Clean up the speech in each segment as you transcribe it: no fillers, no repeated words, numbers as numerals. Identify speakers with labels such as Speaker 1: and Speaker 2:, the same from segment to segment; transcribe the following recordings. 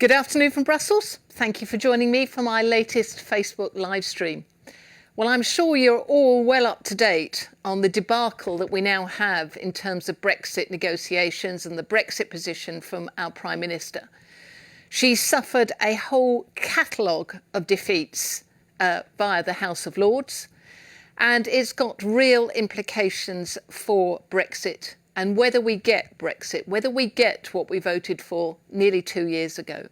Speaker 1: Good afternoon from Brussels. Thank you for joining me for my latest Facebook live stream. Well, I'm sure you're all well up to date on the debacle that we now have in terms of Brexit negotiations and the Brexit position from our Prime Minister. She suffered a whole catalogue of defeats via the House of Lords, and it's got real implications for Brexit and whether we get Brexit, whether we get what we voted for nearly 2 years ago.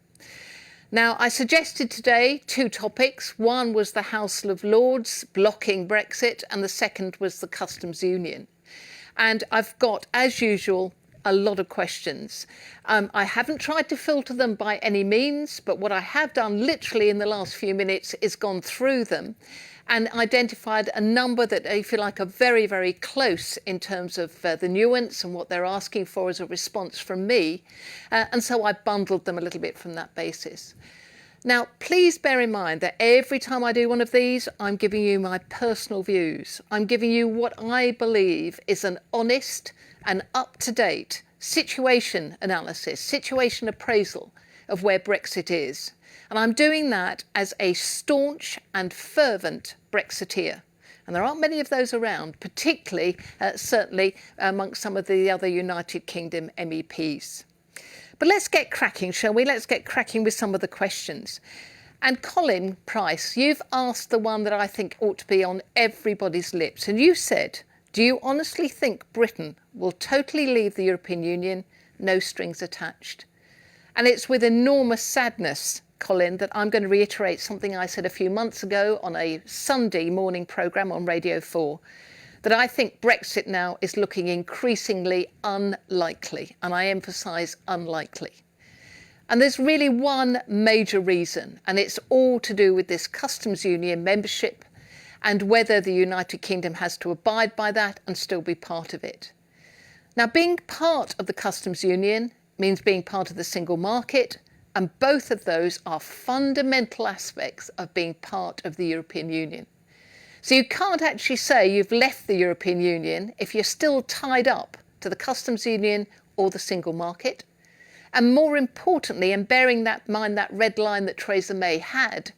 Speaker 1: Now, I suggested today two topics. One was the House of Lords blocking Brexit, and the second was the customs union. And I've got, as usual, a lot of questions. I haven't tried to filter them by any means, but what I have done literally in the last few minutes is gone through them and identified a number that, if you like, are very, very close in terms of the nuance and what they're asking for as a response from me. And so I bundled them a little bit from that basis. Now, please bear in mind that every time I do one of these, I'm giving you my personal views. I'm giving you what I believe is an honest and up-to-date situation analysis, situation appraisal of where Brexit is. And I'm doing that as a staunch and fervent Brexiteer. And there aren't many of those around, particularly, certainly, amongst some of the other United Kingdom MEPs. But let's get cracking, shall we? Let's get cracking with some of the questions. And Colin Price, you've asked the one that I think ought to be on everybody's lips. And you said, do you honestly think Britain will totally leave the European Union, no strings attached? And it's with enormous sadness, Colin, that I'm going to reiterate something I said a few months ago on a Sunday morning programme on Radio 4, that I think Brexit now is looking increasingly unlikely, and I emphasise unlikely. And there's really one major reason, and it's all to do with this customs union membership and whether the United Kingdom has to abide by that and still be part of it. Now, being part of the customs union means being part of the single market, and both of those are fundamental aspects of being part of the European Union. So you can't actually say you've left the European Union if you're still tied up to the customs union or the single market. And more importantly, and bearing that in mind, that red line that Theresa May had,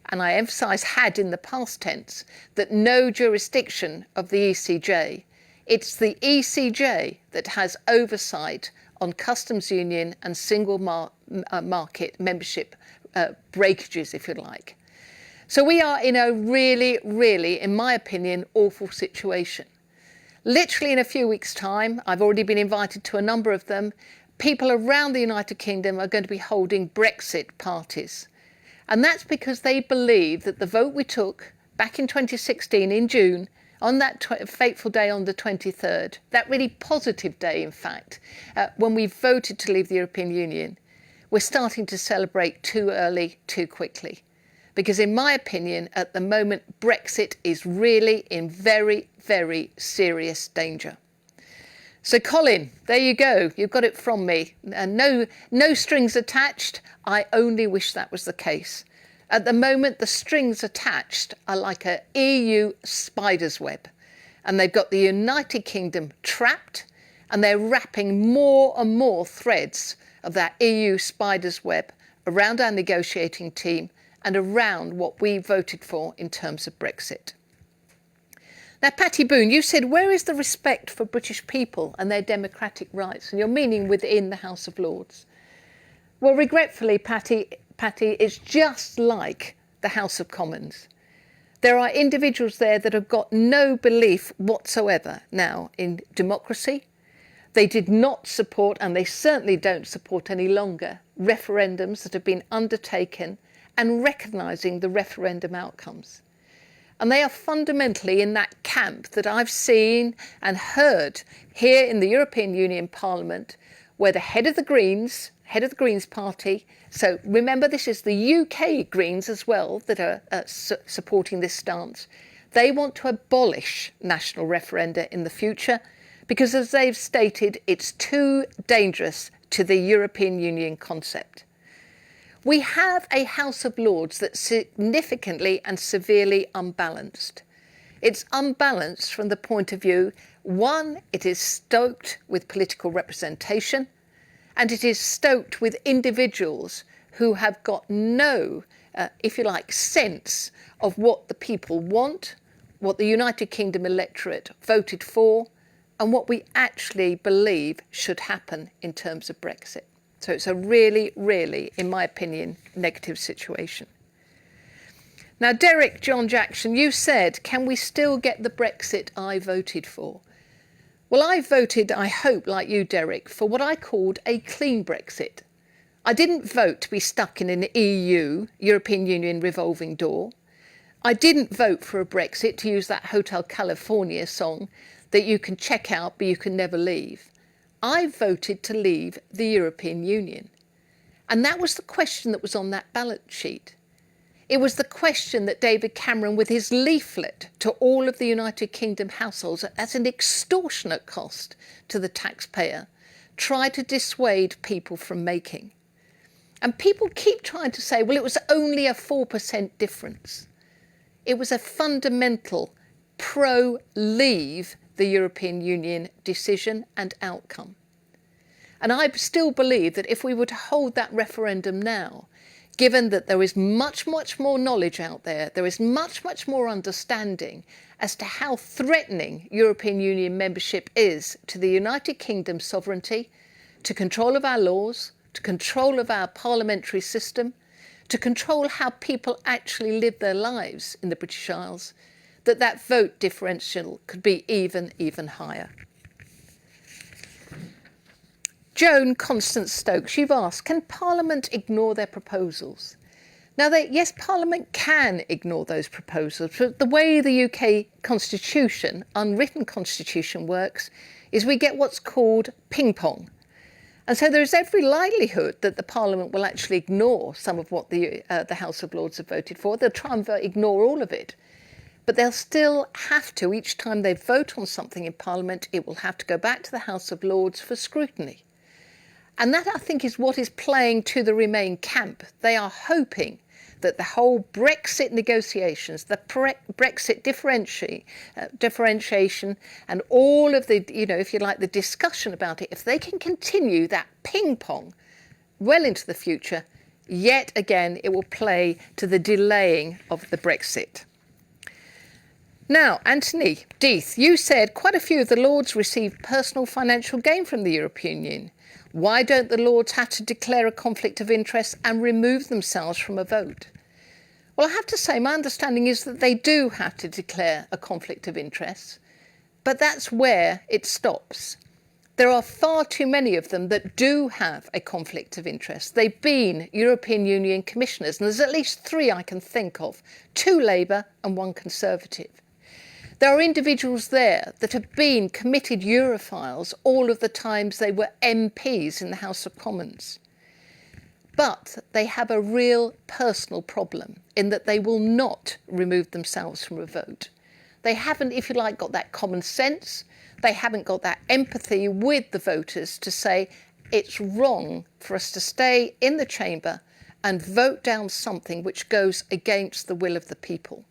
Speaker 1: and I emphasise had in the past tense, that no jurisdiction of the ECJ. It's the ECJ that has oversight on customs union and single market membership breakages, if you like. So we are in a really, really, in my opinion, awful situation. Literally in a few weeks' time, I've already been invited to a number of them, people around the United Kingdom are going to be holding Brexit parties. And that's because they believe that the vote we took back in 2016 in June, on that fateful day on the 23rd, that really positive day, in fact, when we voted to leave the European Union, we're starting to celebrate too early, too quickly. Because in my opinion, at the moment, Brexit is really in very, very serious danger. So Colin, there you go. You've got it from me. No strings attached. I only wish that was the case. At the moment, the strings attached are like an EU spider's web. And they've got the United Kingdom trapped, and they're wrapping more and more threads of that EU spider's web around our negotiating team and around what we voted for in terms of Brexit. Now, Patty Boone, you said, where is the respect for British people and their democratic rights? And you're meaning within the House of Lords. Well, regretfully, Patty, it's just like the House of Commons. There are individuals there that have got no belief whatsoever now in democracy. They did not support, and they certainly don't support any longer, referendums that have been undertaken and recognising the referendum outcomes. And they are fundamentally in that camp that I've seen and heard here in the European Union Parliament, where the head of the Greens Party, so remember this is the UK Greens as well that are supporting this stance, they want to abolish national referenda in the future because, as they've stated, it's too dangerous to the European Union concept. We have a House of Lords that's significantly and severely unbalanced. It's unbalanced from the point of view, one, it is stoked with political representation, and it is stoked with individuals who have got no, if you like, sense of what the people want, what the United Kingdom electorate voted for, and what we actually believe should happen in terms of Brexit. So it's a really, really, in my opinion, negative situation. Now, Derek John Jackson, you said, can we still get the Brexit I voted for? Well, I voted, I hope, like you, Derek, for what I called a clean Brexit. I didn't vote to be stuck in an EU, European Union revolving door. I didn't vote for a Brexit, to use that Hotel California song, that you can check out but you can never leave. I voted to leave the European Union. And that was the question that was on that ballot sheet. It was the question that David Cameron, with his leaflet to all of the United Kingdom households at an extortionate cost to the taxpayer, tried to dissuade people from making. And people keep trying to say, well, it was only a 4% difference. It was a fundamental pro-leave the European Union decision and outcome. And I still believe that if we were to hold that referendum now, given that there is much, much more knowledge out there, there is much, much more understanding as to how threatening European Union membership is to the United Kingdom's sovereignty, to control of our laws, to control of our parliamentary system, to control how people actually live their lives in the British Isles, that vote differential could be even higher. Joan Constance Stokes, you've asked, can Parliament ignore their proposals? Now, yes, Parliament can ignore those proposals, but the way the UK constitution, unwritten constitution, works is we get what's called ping-pong. And so there is every likelihood that the Parliament will actually ignore some of what the House of Lords have voted for. They'll try and ignore all of it. But they'll still have to, each time they vote on something in Parliament, it will have to go back to the House of Lords for scrutiny. And that, I think, is what is playing to the Remain camp. They are hoping that the whole Brexit negotiations, the Brexit differentiation and all of the, if you like, the discussion about it, if they can continue that ping-pong well into the future, yet again it will play to the delaying of the Brexit. Now, Anthony Deeth, you said quite a few of the Lords received personal financial gain from the European Union. Why don't the Lords have to declare a conflict of interest and remove themselves from a vote? Well, I have to say, my understanding is that they do have to declare a conflict of interest, but that's where it stops. There are far too many of them that do have a conflict of interest. They've been European Union commissioners, and there's at least 3 I can think of, 2 Labour and 1 Conservative. There are individuals there that have been committed Europhiles all of the times they were MPs in the House of Commons. But they have a real personal problem in that they will not remove themselves from a vote. They haven't, if you like, got that common sense. They haven't got that empathy with the voters to say it's wrong for us to stay in the chamber and vote down something which goes against the will of the people.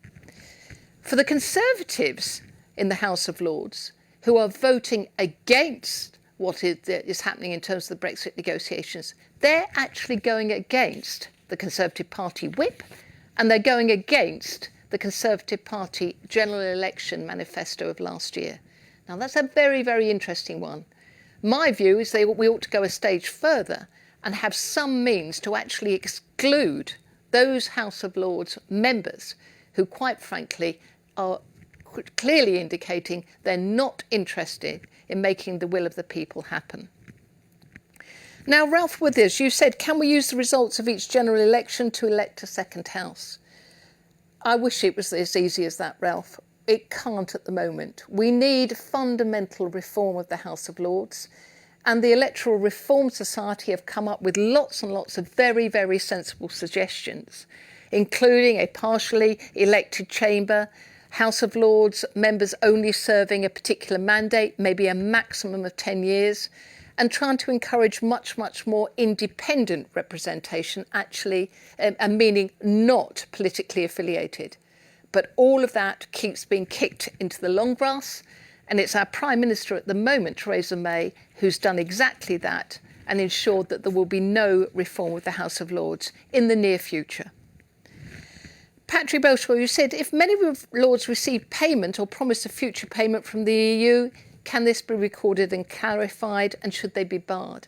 Speaker 1: For the Conservatives in the House of Lords, who are voting against what is happening in terms of the Brexit negotiations, they're actually going against the Conservative Party whip, and they're going against the Conservative Party general election manifesto of last year. Now, that's a very, very interesting one. My view is we ought to go a stage further and have some means to actually exclude those House of Lords members who, quite frankly, are clearly indicating they're not interested in making the will of the people happen. Now, Ralph Withers, you said, can we use the results of each general election to elect a second house? I wish it was as easy as that, Ralph. It can't at the moment. We need fundamental reform of the House of Lords, and the Electoral Reform Society have come up with lots and lots of very, very sensible suggestions, including a partially elected chamber, House of Lords members only serving a particular mandate, maybe a maximum of 10 years, and trying to encourage much, much more independent representation, actually, meaning not politically affiliated. But all of that keeps being kicked into the long grass, and it's our Prime Minister at the moment, Theresa May, who's done exactly that and ensured that there will be no reform of the House of Lords in the near future. Patrick Boswell, you said, if many lords receive payment or promise a future payment from the EU, can this be recorded and clarified, and should they be barred?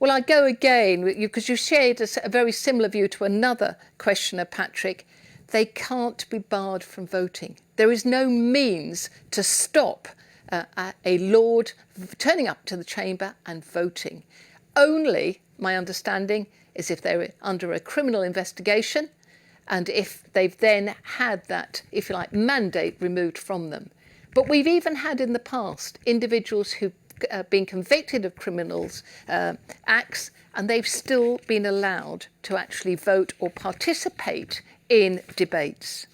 Speaker 1: Well, I go again, because you shared a very similar view to another questioner, Patrick. They can't be barred from voting. There is no means to stop a lord turning up to the chamber and voting. Only, my understanding, is if they're under a criminal investigation and if they've then had that, if you like, mandate removed from them. But we've even had in the past individuals who've been convicted of criminals acts, and they've still been allowed to actually vote or participate in debates.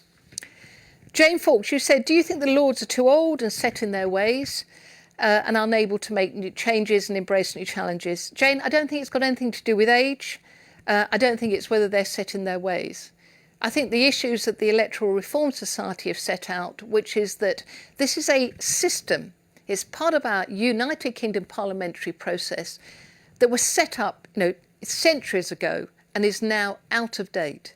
Speaker 1: Jane Fawkes, you said, do you think the Lords are too old and set in their ways and unable to make new changes and embrace new challenges? Jane, I don't think it's got anything to do with age. I don't think it's whether they're set in their ways. I think the issues that the Electoral Reform Society have set out, which is that this is a system, it's part of our United Kingdom parliamentary process that was set up, centuries ago and is now out of date.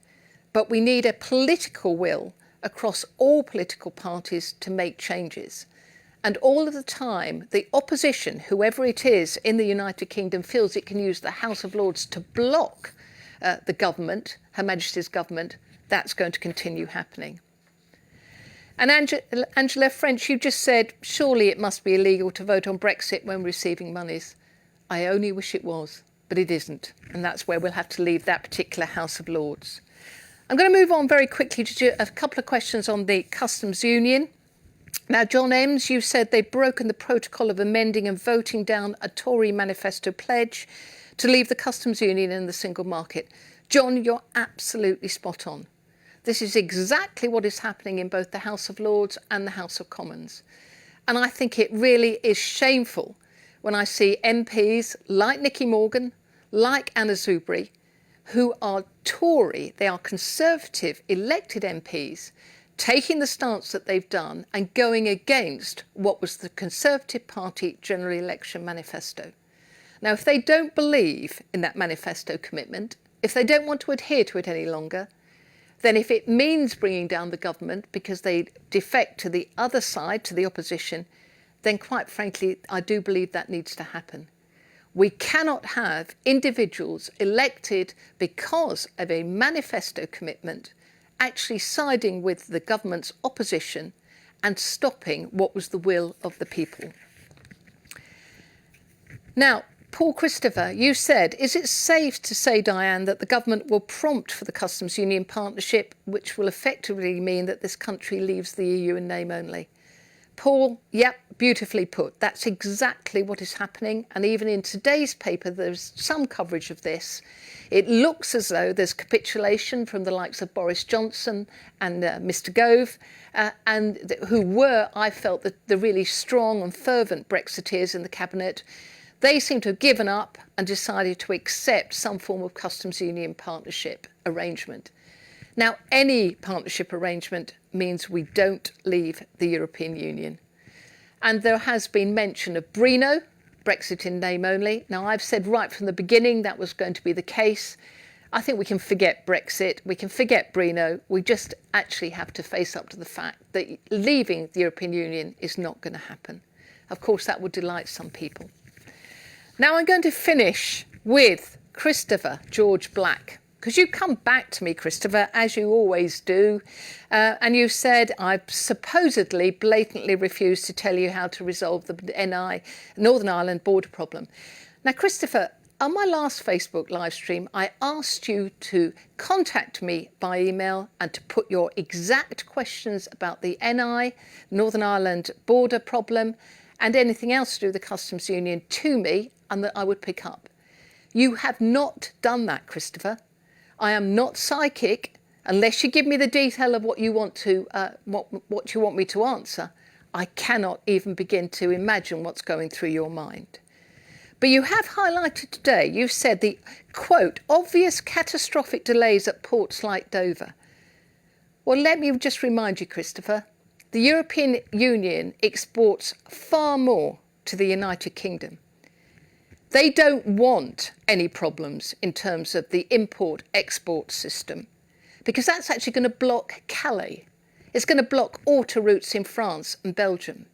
Speaker 1: But we need a political will across all political parties to make changes. And all of the time, the opposition, whoever it is in the United Kingdom, feels it can use the House of Lords to block the government, Her Majesty's government. That's going to continue happening. And Angela French, you just said, surely it must be illegal to vote on Brexit when receiving monies. I only wish it was, but it isn't. And that's where we'll have to leave that particular House of Lords. I'm going to move on very quickly to a couple of questions on the customs union. Now, John Ems, you said they've broken the protocol of amending and voting down a Tory manifesto pledge to leave the customs union and the single market. John, you're absolutely spot on. This is exactly what is happening in both the House of Lords and the House of Commons. And I think it really is shameful when I see MPs like Nicky Morgan, like Anna Zoubri, who are Tory, they are Conservative elected MPs, taking the stance that they've done and going against what was the Conservative Party general election manifesto. Now, if they don't believe in that manifesto commitment, if they don't want to adhere to it any longer, then if it means bringing down the government because they defect to the other side, to the opposition, then quite frankly, I do believe that needs to happen. We cannot have individuals elected because of a manifesto commitment actually siding with the government's opposition and stopping what was the will of the people. Now, Paul Christopher, you said, is it safe to say, Diane, that the government will prompt for the customs union partnership, which will effectively mean that this country leaves the EU in name only? Paul, yep, beautifully put. That's exactly what is happening. And even in today's paper, there's some coverage of this. It looks as though there's capitulation from the likes of Boris Johnson and Mr Gove, who were, I felt, the really strong and fervent Brexiteers in the cabinet. They seem to have given up and decided to accept some form of customs union partnership arrangement. Now, any partnership arrangement means we don't leave the European Union. And there has been mention of Brino, Brexit in name only. Now, I've said right from the beginning that was going to be the case. I think we can forget Brexit, we can forget Brino. We just actually have to face up to the fact that leaving the European Union is not going to happen. Of course, that would delight some people. Now I'm going to finish with Christopher George Black, because you come back to me, Christopher, as you always do, and you said I supposedly blatantly refused to tell you how to resolve the NI, Northern Ireland border problem. Now, Christopher, on my last Facebook live stream, I asked you to contact me by email and to put your exact questions about the NI, Northern Ireland border problem, and anything else to do with the customs union to me, and that I would pick up. You have not done that, Christopher. I am not psychic. Unless you give me the detail of what you want to, what you want me to answer, I cannot even begin to imagine what's going through your mind. But you have highlighted today, you've said the, quote, obvious catastrophic delays at ports like Dover. Well, let me just remind you, Christopher, the European Union exports far more to the United Kingdom. They don't want any problems in terms of the import-export system, because that's actually going to block Calais. It's going to block autoroutes in France and Belgium.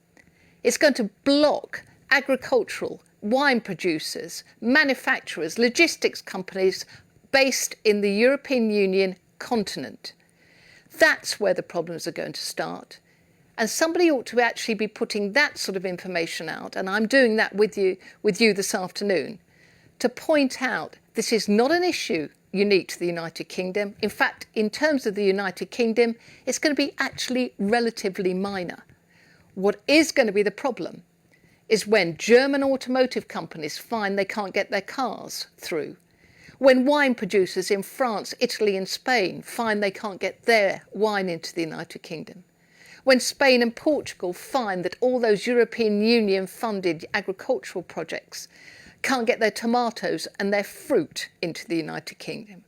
Speaker 1: It's going to block agricultural, wine producers, manufacturers, logistics companies based in the European Union continent. That's where the problems are going to start. And somebody ought to actually be putting that sort of information out, and I'm doing that with you this afternoon, to point out this is not an issue unique to the United Kingdom. In fact, in terms of the United Kingdom, it's going to be actually relatively minor. What is going to be the problem is when German automotive companies find they can't get their cars through, when wine producers in France, Italy and Spain find they can't get their wine into the United Kingdom, when Spain and Portugal find that all those European Union funded agricultural projects can't get their tomatoes and their fruit into the United Kingdom.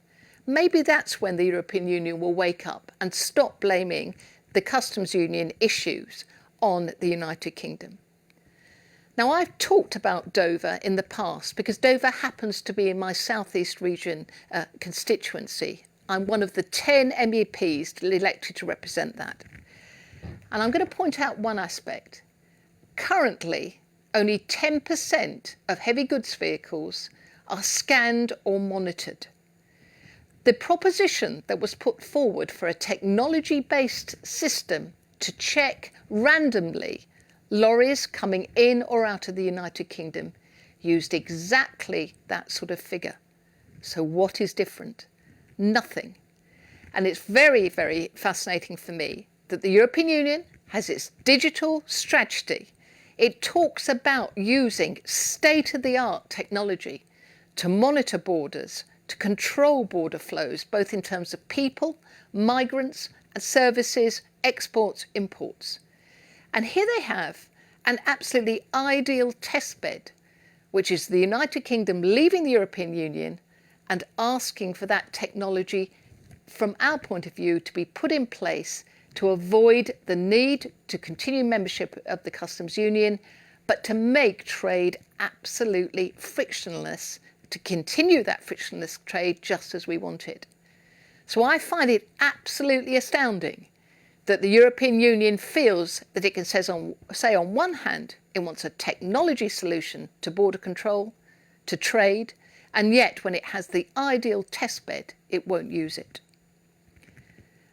Speaker 1: Maybe that's when the European Union will wake up and stop blaming the customs union issues on the United Kingdom. Now, I've talked about Dover in the past because Dover happens to be in my southeast region constituency. I'm one of the 10 MEPs elected to represent that. And I'm going to point out one aspect. Currently, only 10% of heavy goods vehicles are scanned or monitored. The proposition that was put forward for a technology-based system to check randomly lorries coming in or out of the United Kingdom used exactly that sort of figure. So what is different? Nothing. And it's very, very fascinating for me that the European Union has its digital strategy. It talks about using state-of-the-art technology to monitor borders, to control border flows, both in terms of people, migrants, and services, exports, imports. And here they have an absolutely ideal testbed, which is the United Kingdom leaving the European Union and asking for that technology, from our point of view, to be put in place to avoid the need to continue membership of the customs union, but to make trade absolutely frictionless, to continue that frictionless trade just as we want it. So I find it absolutely astounding that the European Union feels that it can say on one hand it wants a technology solution to border control, to trade, and yet when it has the ideal testbed, it won't use it.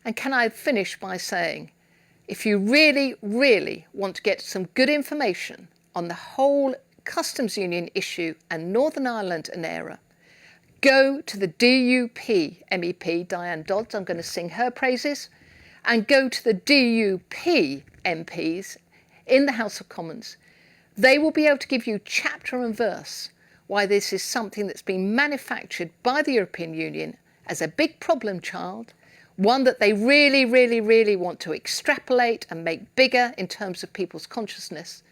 Speaker 1: And can I finish by saying, if you really, really want to get some good information on the whole customs union issue and Northern Ireland and ERA, go to the DUP MEP, Diane, I'm going to sing her praises, and go to the DUP MPs in the House of Commons. They will be able to give you chapter and verse why this is something that's been manufactured by the European Union as a big problem child, one that they really, really, really want to extrapolate and make bigger in terms of people's consciousness,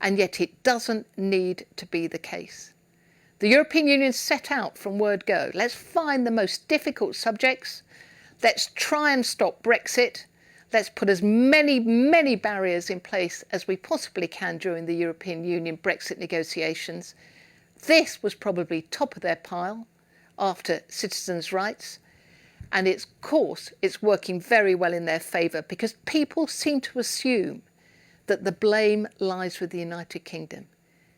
Speaker 1: and yet it doesn't need to be the case. The European Union set out from word go. Let's find the most difficult subjects. Let's try and stop Brexit. Let's put as many, many barriers in place as we possibly can during the European Union Brexit negotiations. This was probably top of their pile after citizens' rights. And of course, it's working very well in their favour because people seem to assume that the blame lies with the United Kingdom.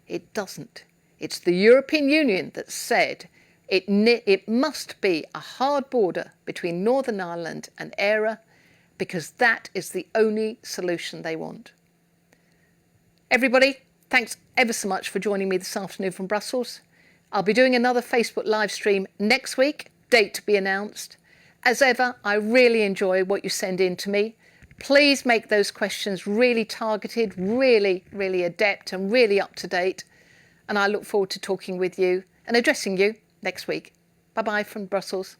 Speaker 1: It doesn't. It's the European Union that said it must be a hard border between Northern Ireland and ERA because that is the only solution they want. Everybody, thanks ever so much for joining me this afternoon from Brussels. I'll be doing another Facebook live stream next week, date to be announced. As ever, I really enjoy what you send in to me. Please make those questions really targeted, really, really adept and really up to date. And I look forward to talking with you and addressing you next week. Bye-bye from Brussels.